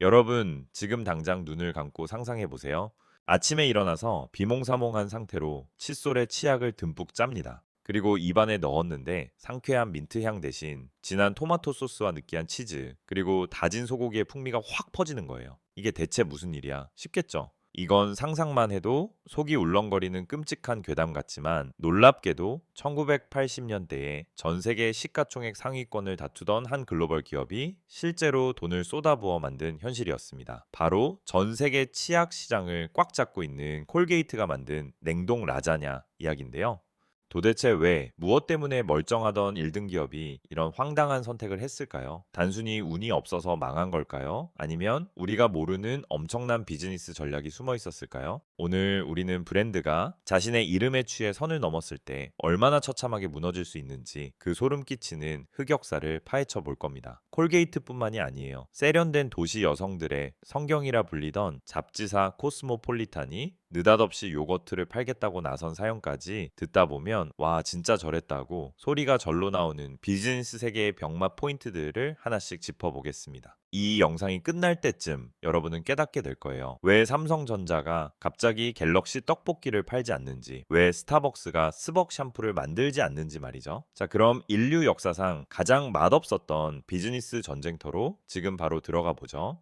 여러분, 지금 당장 눈을 감고 상상해 보세요. 아침에 일어나서 비몽사몽한 상태로 칫솔에 치약을 듬뿍 짭니다. 그리고 입안에 넣었는데 상쾌한 민트향 대신 진한 토마토 소스와 느끼한 치즈, 그리고 다진 소고기의 풍미가 확 퍼지는 거예요. 이게 대체 무슨 일이야? 쉽겠죠? 이건 상상만 해도 속이 울렁거리는 끔찍한 괴담 같지만 놀랍게도 1980년대에 전 세계 시가총액 상위권을 다투던 한 글로벌 기업이 실제로 돈을 쏟아부어 만든 현실이었습니다. 바로 전 세계 치약 시장을 꽉 잡고 있는 콜게이트가 만든 냉동 라자냐 이야기인데요. 도대체 왜, 무엇 때문에 멀쩡하던 1등 기업이 이런 황당한 선택을 했을까요? 단순히 운이 없어서 망한 걸까요? 아니면 우리가 모르는 엄청난 비즈니스 전략이 숨어 있었을까요? 오늘 우리는 브랜드가 자신의 이름에 취해 선을 넘었을 때 얼마나 처참하게 무너질 수 있는지 그 소름 끼치는 흑역사를 파헤쳐 볼 겁니다. 콜게이트뿐만이 아니에요. 세련된 도시 여성들의 성경이라 불리던 잡지사 코스모폴리탄이 느닷없이 요거트를 팔겠다고 나선 사연까지 듣다 보면 와 진짜 저랬다고 소리가 절로 나오는 비즈니스 세계의 병맛 포인트들을 하나씩 짚어보겠습니다. 이 영상이 끝날 때쯤 여러분은 깨닫게 될 거예요. 왜 삼성전자가 갑자기 갤럭시 떡볶이를 팔지 않는지, 왜 스타벅스가 스벅 샴푸를 만들지 않는지 말이죠. 자, 그럼 인류 역사상 가장 맛없었던 비즈니스 전쟁터로 지금 바로 들어가 보죠.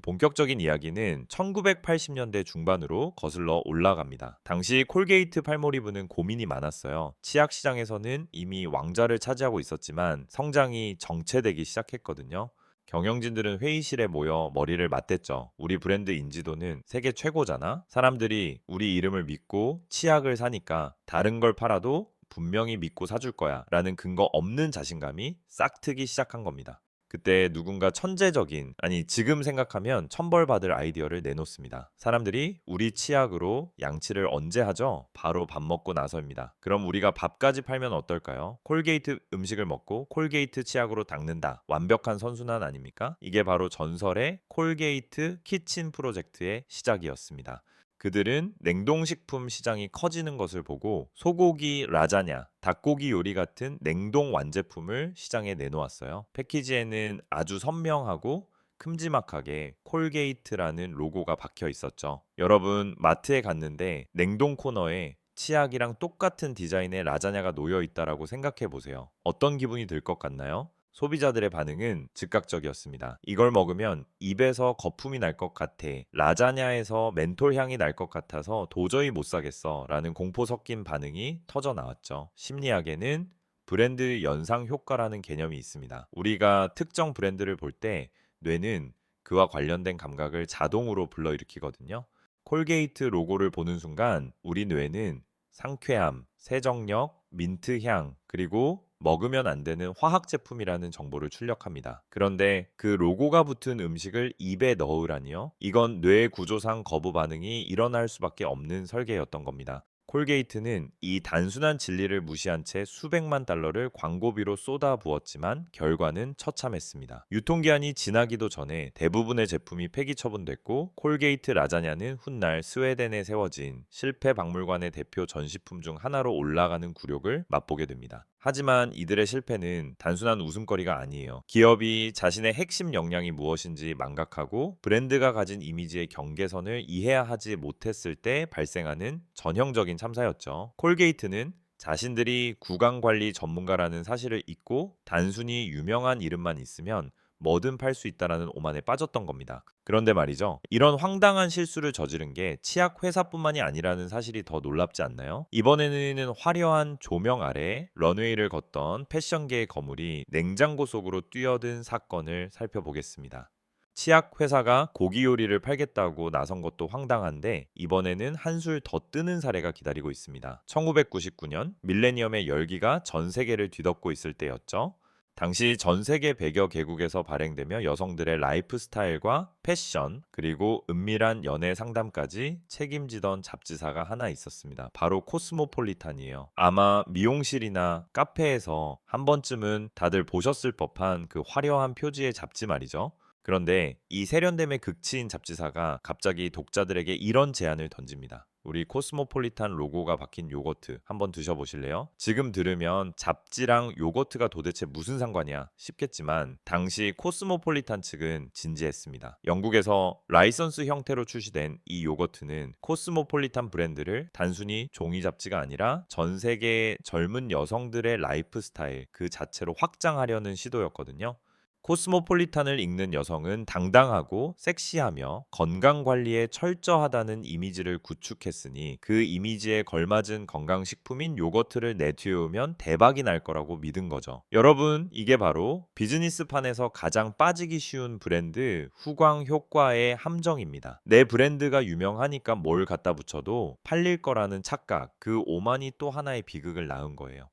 본격적인 이야기는 1980년대 중반으로 거슬러 올라갑니다. 당시 콜게이트 팔몰이부는 고민이 많았어요. 치약 시장에서는 이미 왕좌를 차지하고 있었지만 성장이 정체되기 시작했거든요. 경영진들은 회의실에 모여 머리를 맞댔죠. 우리 브랜드 인지도는 세계 최고잖아? 사람들이 우리 이름을 믿고 치약을 사니까 다른 걸 팔아도 분명히 믿고 사줄 거야 라는 근거 없는 자신감이 싹트기 시작한 겁니다. 그때 누군가 천재적인, 아니 지금 생각하면 천벌받을 아이디어를 내놓습니다. 사람들이 우리 치약으로 양치를 언제 하죠? 바로 밥 먹고 나서입니다. 그럼 우리가 밥까지 팔면 어떨까요? 콜게이트 음식을 먹고 콜게이트 치약으로 닦는다. 완벽한 선순환 아닙니까? 이게 바로 전설의 콜게이트 키친 프로젝트의 시작이었습니다. 그들은 냉동식품 시장이 커지는 것을 보고 소고기 라자냐, 닭고기 요리 같은 냉동 완제품을 시장에 내놓았어요. 패키지에는 아주 선명하고 큼지막하게 콜게이트라는 로고가 박혀 있었죠. 여러분, 마트에 갔는데 냉동 코너에 치약이랑 똑같은 디자인의 라자냐가 놓여 있다라고 생각해 보세요. 어떤 기분이 들 것 같나요? 소비자들의 반응은 즉각적이었습니다. 이걸 먹으면 입에서 거품이 날 것 같아. 라자냐에서 멘톨 향이 날 것 같아서 도저히 못 사겠어. 라는 공포 섞인 반응이 터져 나왔죠. 심리학에는 브랜드 연상 효과라는 개념이 있습니다. 우리가 특정 브랜드를 볼 때 뇌는 그와 관련된 감각을 자동으로 불러일으키거든요. 콜게이트 로고를 보는 순간 우리 뇌는 상쾌함, 세정력, 민트 향, 그리고 먹으면 안 되는 화학 제품이라는 정보를 출력합니다. 그런데 그 로고가 붙은 음식을 입에 넣으라니요? 이건 뇌 구조상 거부 반응이 일어날 수밖에 없는 설계였던 겁니다. 콜게이트는 이 단순한 진리를 무시한 채 수백만 달러를 광고비로 쏟아 부었지만 결과는 처참했습니다. 유통기한이 지나기도 전에 대부분의 제품이 폐기 처분됐고 콜게이트 라자냐는 훗날 스웨덴에 세워진 실패 박물관의 대표 전시품 중 하나로 올라가는 굴욕을 맛보게 됩니다. 하지만 이들의 실패는 단순한 웃음거리가 아니에요. 기업이 자신의 핵심 역량이 무엇인지 망각하고 브랜드가 가진 이미지의 경계선을 이해하지 못했을 때 발생하는 전형적인 참사였죠. 콜게이트는 자신들이 구강 관리 전문가라는 사실을 잊고 단순히 유명한 이름만 있으면 뭐든 팔 수 있다라는 오만에 빠졌던 겁니다. 그런데 말이죠. 이런 황당한 실수를 저지른 게 치약 회사뿐만이 아니라는 사실이 더 놀랍지 않나요? 이번에는 화려한 조명 아래 런웨이를 걷던 패션계의 거물이 냉장고 속으로 뛰어든 사건을 살펴보겠습니다. 치약 회사가 고기 요리를 팔겠다고 나선 것도 황당한데 이번에는 한술 더 뜨는 사례가 기다리고 있습니다. 1999년 밀레니엄의 열기가 전 세계를 뒤덮고 있을 때였죠. 당시 전 세계 100여 개국에서 발행되며 여성들의 라이프 스타일과 패션, 그리고 은밀한 연애 상담까지 책임지던 잡지사가 하나 있었습니다. 바로 코스모폴리탄이에요. 아마 미용실이나 카페에서 한 번쯤은 다들 보셨을 법한 그 화려한 표지의 잡지 말이죠. 그런데 이 세련됨의 극치인 잡지사가 갑자기 독자들에게 이런 제안을 던집니다. 우리 코스모폴리탄 로고가 박힌 요거트 한번 드셔보실래요? 지금 들으면 잡지랑 요거트가 도대체 무슨 상관이야 싶겠지만 당시 코스모폴리탄 측은 진지했습니다. 영국에서 라이선스 형태로 출시된 이 요거트는 코스모폴리탄 브랜드를 단순히 종이 잡지가 아니라 전 세계 젊은 여성들의 라이프 스타일 그 자체로 확장하려는 시도였거든요. 코스모폴리탄을 읽는 여성은 당당하고 섹시하며 건강 관리에 철저하다는 이미지를 구축했으니 그 이미지에 걸맞은 건강식품인 요거트를 내놓으면 대박이 날 거라고 믿은 거죠. 여러분, 이게 바로 비즈니스판에서 가장 빠지기 쉬운 브랜드 후광 효과의 함정입니다. 내 브랜드가 유명하니까 뭘 갖다 붙여도 팔릴 거라는 착각, 그 오만이 또 하나의 비극을 낳은 거예요.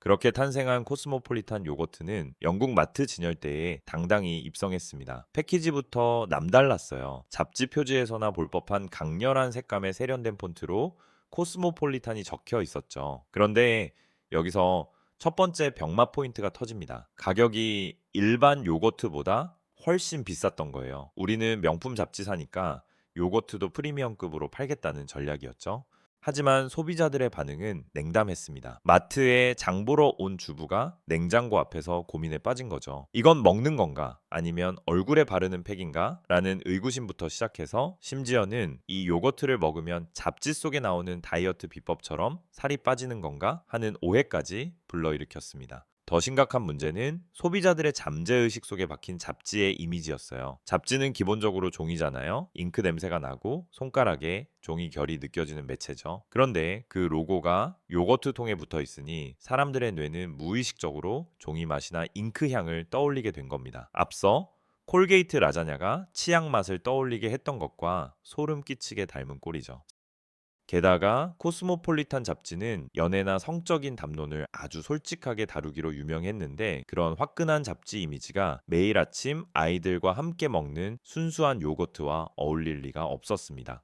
그렇게 탄생한 코스모폴리탄 요거트는 영국 마트 진열대에 당당히 입성했습니다. 패키지부터 남달랐어요. 잡지 표지에서나 볼 법한 강렬한 색감의 세련된 폰트로 코스모폴리탄이 적혀 있었죠. 그런데 여기서 첫 번째 병맛 포인트가 터집니다. 가격이 일반 요거트보다 훨씬 비쌌던 거예요. 우리는 명품 잡지사니까 요거트도 프리미엄급으로 팔겠다는 전략이었죠. 하지만 소비자들의 반응은 냉담했습니다. 마트에 장 보러 온 주부가 냉장고 앞에서 고민에 빠진 거죠. 이건 먹는 건가? 아니면 얼굴에 바르는 팩인가? 라는 의구심부터 시작해서 심지어는 이 요거트를 먹으면 잡지 속에 나오는 다이어트 비법처럼 살이 빠지는 건가? 하는 오해까지 불러일으켰습니다. 더 심각한 문제는 소비자들의 잠재의식 속에 박힌 잡지의 이미지였어요. 잡지는 기본적으로 종이잖아요. 잉크 냄새가 나고 손가락에 종이 결이 느껴지는 매체죠. 그런데 그 로고가 요거트 통에 붙어 있으니 사람들의 뇌는 무의식적으로 종이 맛이나 잉크 향을 떠올리게 된 겁니다. 앞서 콜게이트 라자냐가 치약 맛을 떠올리게 했던 것과 소름 끼치게 닮은 꼴이죠. 게다가 코스모폴리탄 잡지는 연애나 성적인 담론을 아주 솔직하게 다루기로 유명했는데 그런 화끈한 잡지 이미지가 매일 아침 아이들과 함께 먹는 순수한 요거트와 어울릴 리가 없었습니다.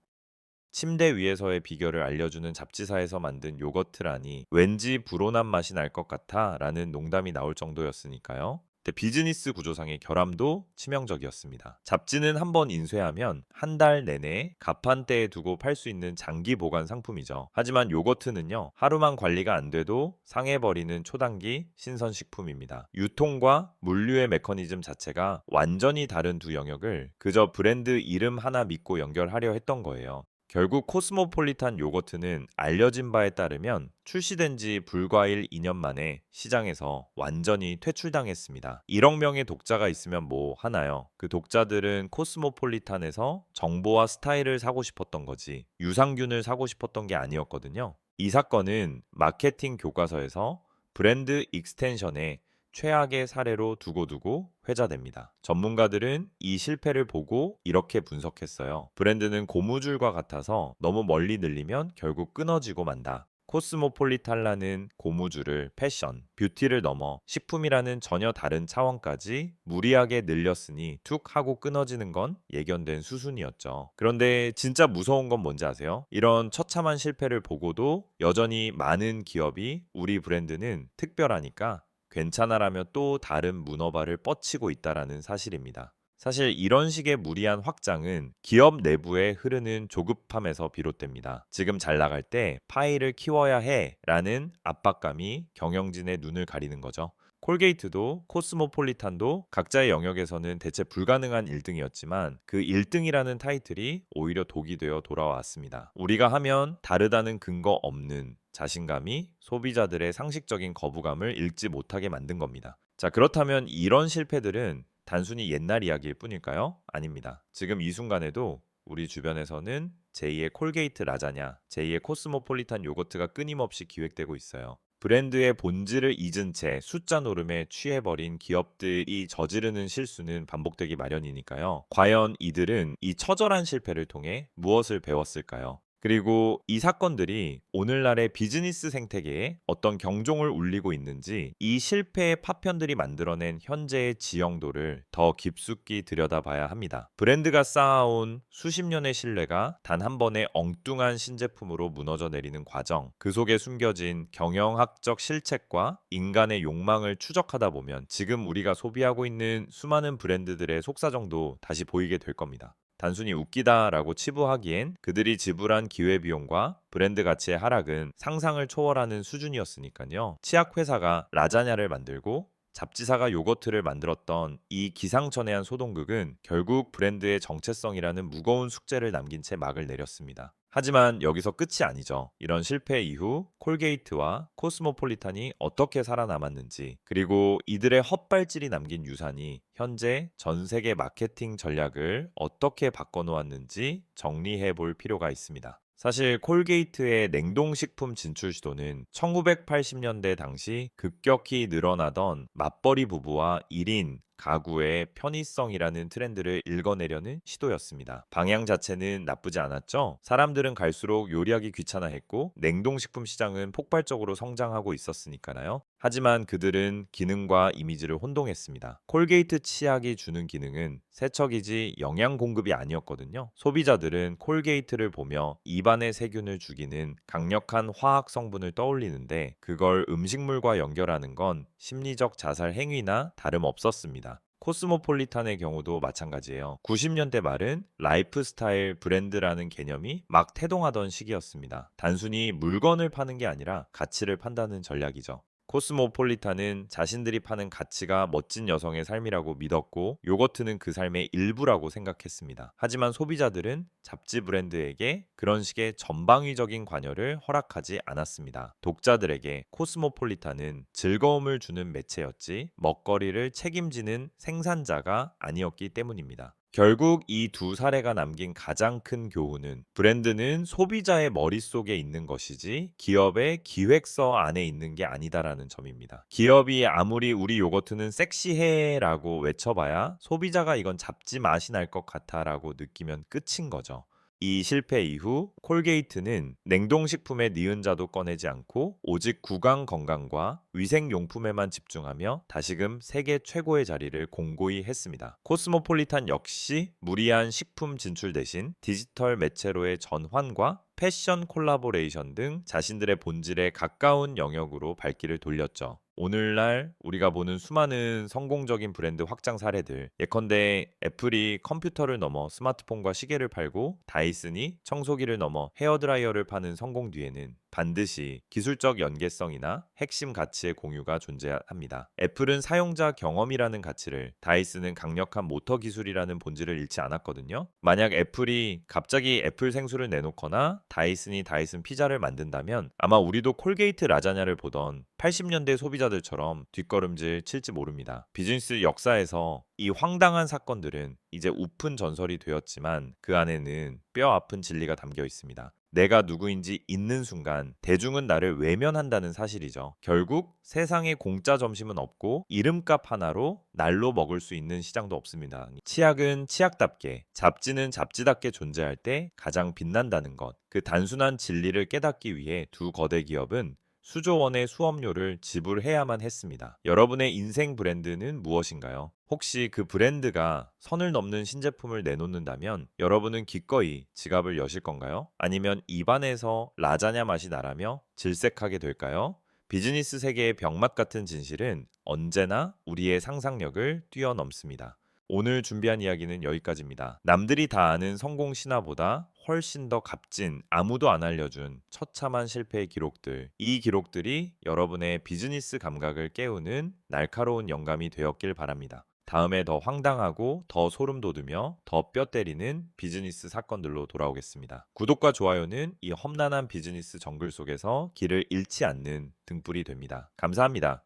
침대 위에서의 비결을 알려주는 잡지사에서 만든 요거트라니 왠지 불온한 맛이 날 것 같아 라는 농담이 나올 정도였으니까요. 비즈니스 구조상의 결함도 치명적이었습니다. 잡지는 한번 인쇄하면 한 달 내내 가판대에 두고 팔 수 있는 장기 보관 상품이죠. 하지만 요거트는요, 하루만 관리가 안 돼도 상해버리는 초단기 신선식품입니다. 유통과 물류의 메커니즘 자체가 완전히 다른 두 영역을 그저 브랜드 이름 하나 믿고 연결하려 했던 거예요. 결국 코스모폴리탄 요거트는 알려진 바에 따르면 출시된 지 불과일 2년 만에 시장에서 완전히 퇴출당했습니다. 1억 명의 독자가 있으면 뭐 하나요? 그 독자들은 코스모폴리탄에서 정보와 스타일을 사고 싶었던 거지 유산균을 사고 싶었던 게 아니었거든요. 이 사건은 마케팅 교과서에서 브랜드 익스텐션에 최악의 사례로 두고두고 회자됩니다. 전문가들은 이 실패를 보고 이렇게 분석했어요. 브랜드는 고무줄과 같아서 너무 멀리 늘리면 결국 끊어지고 만다. 코스모폴리탄라는 고무줄을 패션, 뷰티를 넘어 식품이라는 전혀 다른 차원까지 무리하게 늘렸으니 툭 하고 끊어지는 건 예견된 수순이었죠. 그런데 진짜 무서운 건 뭔지 아세요? 이런 처참한 실패를 보고도 여전히 많은 기업이 우리 브랜드는 특별하니까 괜찮아라며 또 다른 문어발을 뻗치고 있다라는 사실입니다. 사실 이런 식의 무리한 확장은 기업 내부에 흐르는 조급함에서 비롯됩니다. 지금 잘 나갈 때 파이를 키워야 해 라는 압박감이 경영진의 눈을 가리는 거죠. 콜게이트도 코스모폴리탄도 각자의 영역에서는 대체 불가능한 1등이었지만 그 1등이라는 타이틀이 오히려 독이 되어 돌아왔습니다. 우리가 하면 다르다는 근거 없는 자신감이 소비자들의 상식적인 거부감을 읽지 못하게 만든 겁니다. 자, 그렇다면 이런 실패들은 단순히 옛날 이야기일 뿐일까요? 아닙니다. 지금 이 순간에도 우리 주변에서는 제2의 콜게이트 라자냐, 제2의 코스모폴리탄 요거트가 끊임없이 기획되고 있어요. 브랜드의 본질을 잊은 채 숫자 노름에 취해버린 기업들이 저지르는 실수는 반복되기 마련이니까요. 과연 이들은 이 처절한 실패를 통해 무엇을 배웠을까요? 그리고 이 사건들이 오늘날의 비즈니스 생태계에 어떤 경종을 울리고 있는지, 이 실패의 파편들이 만들어낸 현재의 지형도를 더 깊숙이 들여다봐야 합니다. 브랜드가 쌓아온 수십 년의 신뢰가 단 한 번의 엉뚱한 신제품으로 무너져 내리는 과정, 그 속에 숨겨진 경영학적 실책과 인간의 욕망을 추적하다 보면 지금 우리가 소비하고 있는 수많은 브랜드들의 속사정도 다시 보이게 될 겁니다. 단순히 웃기다라고 치부하기엔 그들이 지불한 기회비용과 브랜드 가치의 하락은 상상을 초월하는 수준이었으니까요. 치약 회사가 라자냐를 만들고 잡지사가 요거트를 만들었던 이 기상천외한 소동극은 결국 브랜드의 정체성이라는 무거운 숙제를 남긴 채 막을 내렸습니다. 하지만 여기서 끝이 아니죠. 이런 실패 이후 콜게이트와 코스모폴리탄이 어떻게 살아남았는지, 그리고 이들의 헛발질이 남긴 유산이 현재 전 세계 마케팅 전략을 어떻게 바꿔놓았는지 정리해 볼 필요가 있습니다. 사실 콜게이트의 냉동식품 진출 시도는 1980년대 당시 급격히 늘어나던 맞벌이 부부와 1인 가구의 편의성이라는 트렌드를 읽어내려는 시도였습니다. 방향 자체는 나쁘지 않았죠. 사람들은 갈수록 요리하기 귀찮아했고 냉동식품 시장은 폭발적으로 성장하고 있었으니까요. 하지만 그들은 기능과 이미지를 혼동했습니다. 콜게이트 치약이 주는 기능은 세척이지 영양 공급이 아니었거든요. 소비자들은 콜게이트를 보며 입안의 세균을 죽이는 강력한 화학 성분을 떠올리는데, 그걸 음식물과 연결하는 건 심리적 자살 행위나 다름없었습니다. 코스모폴리탄의 경우도 마찬가지예요. 90년대 말은 라이프스타일 브랜드라는 개념이 막 태동하던 시기였습니다. 단순히 물건을 파는 게 아니라 가치를 판다는 전략이죠. 코스모폴리탄은 자신들이 파는 가치가 멋진 여성의 삶이라고 믿었고, 요거트는 그 삶의 일부라고 생각했습니다. 하지만 소비자들은 잡지 브랜드에게 그런 식의 전방위적인 관여를 허락하지 않았습니다. 독자들에게 코스모폴리탄은 즐거움을 주는 매체였지 먹거리를 책임지는 생산자가 아니었기 때문입니다. 결국 이 두 사례가 남긴 가장 큰 교훈은, 브랜드는 소비자의 머릿속에 있는 것이지 기업의 기획서 안에 있는 게 아니다라는 점입니다. 기업이 아무리 우리 요거트는 섹시해라고 외쳐봐야 소비자가 이건 잡지 맛이 날 것 같아라고 느끼면 끝인 거죠. 이 실패 이후 콜게이트는 냉동식품의 니은자도 꺼내지 않고 오직 구강 건강과 위생용품에만 집중하며 다시금 세계 최고의 자리를 공고히 했습니다. 코스모폴리탄 역시 무리한 식품 진출 대신 디지털 매체로의 전환과 패션 콜라보레이션 등 자신들의 본질에 가까운 영역으로 발길을 돌렸죠. 오늘날 우리가 보는 수많은 성공적인 브랜드 확장 사례들, 예컨대 애플이 컴퓨터를 넘어 스마트폰과 시계를 팔고 다이슨이 청소기를 넘어 헤어드라이어를 파는 성공 뒤에는 반드시 기술적 연계성이나 핵심 가치의 공유가 존재합니다. 애플은 사용자 경험이라는 가치를, 다이슨은 강력한 모터 기술이라는 본질을 잃지 않았거든요. 만약 애플이 갑자기 애플 생수를 내놓거나 다이슨이 다이슨 피자를 만든다면 아마 우리도 콜게이트 라자냐를 보던 80년대 소비자들처럼 뒷걸음질 칠지 모릅니다. 비즈니스 역사에서 이 황당한 사건들은 이제 우픈 전설이 되었지만 그 안에는 뼈 아픈 진리가 담겨 있습니다. 내가 누구인지 잊는 순간 대중은 나를 외면한다는 사실이죠. 결국 세상에 공짜 점심은 없고 이름값 하나로 날로 먹을 수 있는 시장도 없습니다. 치약은 치약답게, 잡지는 잡지답게 존재할 때 가장 빛난다는 것. 그 단순한 진리를 깨닫기 위해 두 거대 기업은 수조 원의 수업료를 지불해야만 했습니다. 여러분의 인생 브랜드는 무엇인가요? 혹시 그 브랜드가 선을 넘는 신제품을 내놓는다면 여러분은 기꺼이 지갑을 여실 건가요? 아니면 입안에서 라자냐 맛이 나라며 질색하게 될까요? 비즈니스 세계의 병맛 같은 진실은 언제나 우리의 상상력을 뛰어넘습니다. 오늘 준비한 이야기는 여기까지입니다. 남들이 다 아는 성공 신화보다 훨씬 더 값진, 아무도 안 알려준 처참한 실패의 기록들, 이 기록들이 여러분의 비즈니스 감각을 깨우는 날카로운 영감이 되었길 바랍니다. 다음에 더 황당하고 더 소름 돋으며 더 뼈 때리는 비즈니스 사건들로 돌아오겠습니다. 구독과 좋아요는 이 험난한 비즈니스 정글 속에서 길을 잃지 않는 등불이 됩니다. 감사합니다.